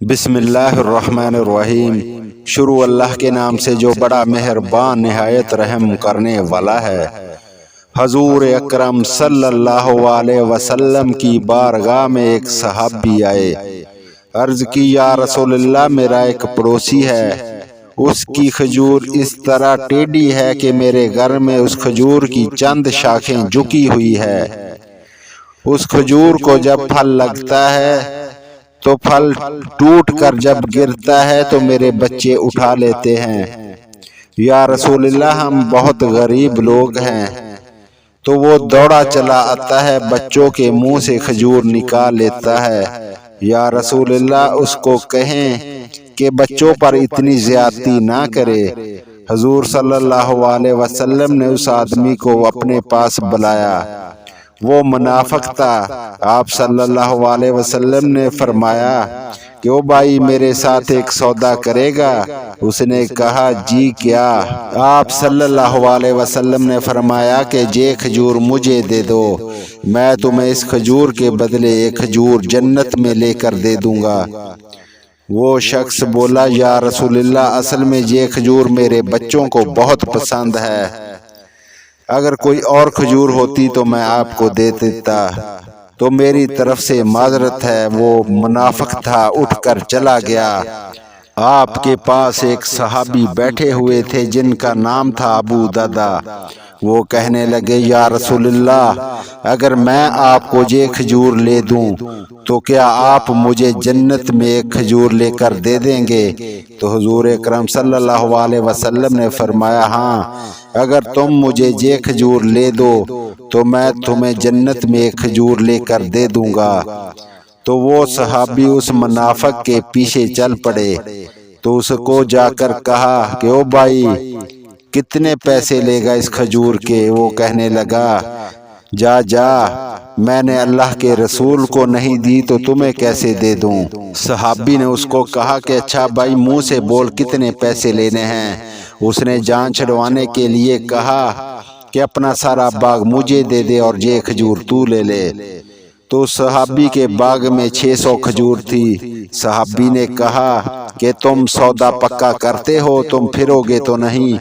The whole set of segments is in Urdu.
بسم اللہ الرحمن الرحیم۔ شروع اللہ کے نام سے جو بڑا مہربان نہایت رحم کرنے والا ہے۔ حضور اکرم صلی اللہ علیہ وسلم کی بارگاہ میں ایک صحابی آئے۔ عرض کی یا رسول اللہ، میرا ایک پڑوسی ہے، اس کی کھجور اس طرح ٹیڑھی ہے کہ میرے گھر میں اس کھجور کی چند شاخیں جھکی ہوئی ہے۔ اس کھجور کو جب پھل لگتا ہے تو پھل ٹوٹ کر جب گرتا ہے تو میرے بچے اٹھا لیتے ہیں۔ یا رسول اللہ، ہم بہت غریب لوگ ہیں۔ تو وہ دوڑا چلا آتا ہے، بچوں کے منہ سے کھجور نکال لیتا ہے۔ یا رسول اللہ، اس کو کہیں کہ بچوں پر اتنی زیادتی نہ کرے۔ حضور صلی اللہ علیہ وسلم نے اس آدمی کو اپنے پاس بلایا، وہ منافق تھا۔ آپ صلی اللہ علیہ وسلم نے فرمایا کہ او بھائی، میرے ساتھ ایک سودا کرے گا؟ اس نے کہا جی کیا؟ آپ صلی اللہ علیہ وسلم نے فرمایا کہ یہ کھجور مجھے دے دو، میں تمہیں اس کھجور کے بدلے ایک کھجور جنت میں لے کر دے دوں گا۔ وہ شخص بولا یا رسول اللہ، اصل میں یہ کھجور میرے بچوں کو بہت پسند ہے، اگر کوئی اور کھجور ہوتی تو میں آپ کو دے دیتا، تو میری طرف سے معذرت ہے۔ وہ منافق تھا، اٹھ کر چلا گیا۔ آپ کے پاس ایک صحابی بیٹھے ہوئے تھے جن کا نام تھا ابو درداء۔ وہ کہنے لگے یا رسول اللہ، اگر میں آپ کو یہ کھجور لے دوں تو کیا آپ مجھے جنت میں ایک کھجور لے کر دے دیں گے؟ تو حضور اکرم صلی اللہ علیہ وسلم نے فرمایا ہاں، اگر تم مجھے یہ کھجور لے دو تو میں تمہیں جنت میں ایک کھجور لے کر دے دوں گا۔ تو وہ صحابی اس منافق کے پیچھے چل پڑے، تو اس کو جا کر کہا کہ او بھائی، کتنے پیسے لے گا اس کھجور کے؟ وہ کہنے لگا جا، میں نے اللہ کے رسول کو نہیں دی تو تمہیں کیسے دے دوں؟ صحابی نے اس کو کہا کہ اچھا بھائی، منہ سے بول کتنے پیسے لینے ہیں؟ اس نے جان چھڑوانے کے لیے کہا کہ اپنا سارا باغ مجھے دے دے اور یہ کھجور تو لے لے۔ تو صحابی کے باغ میں 600 کھجور تھی۔ صحابی نے کہا کہ تم سودا پکا کرتے ہو، تم پھرو گے تو نہیں؟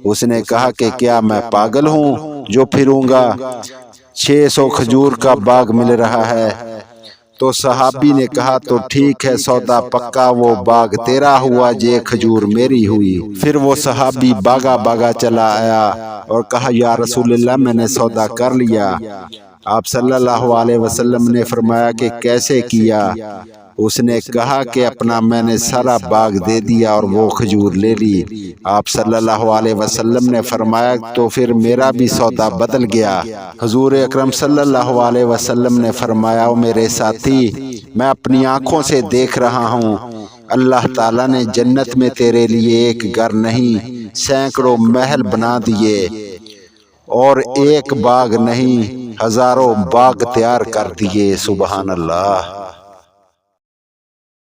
اس نے کہا کہ کیا میں پاگل ہوں جو پھروں گا؟ 600 کھجور کا باغ مل رہا ہے۔ تو صحابی نے کہا تو ٹھیک ہے، سودا پکا، وہ باغ تیرا ہوا، یہ کھجور میری ہوئی۔ پھر وہ صحابی باغا چلا آیا اور کہا یا رسول اللہ، میں نے سودا کر لیا۔ آپ صلی اللہ علیہ وسلم نے فرمایا کہ کیسے کیا؟ اس نے کہا کہ اپنا میں نے سارا باغ دے دیا اور وہ کھجور لے لی۔ آپ صلی اللہ علیہ وسلم نے فرمایا تو پھر میرا بھی سودا بدل گیا۔ حضور اکرم صلی اللہ علیہ وسلم نے فرمایا او میرے ساتھی، میں اپنی آنکھوں سے دیکھ رہا ہوں، اللہ تعالیٰ نے جنت میں تیرے لیے ایک گھر نہیں، سینکڑوں محل بنا دیے، اور ایک باغ نہیں، ہزاروں باغ تیار کر دیے۔ سبحان اللہ۔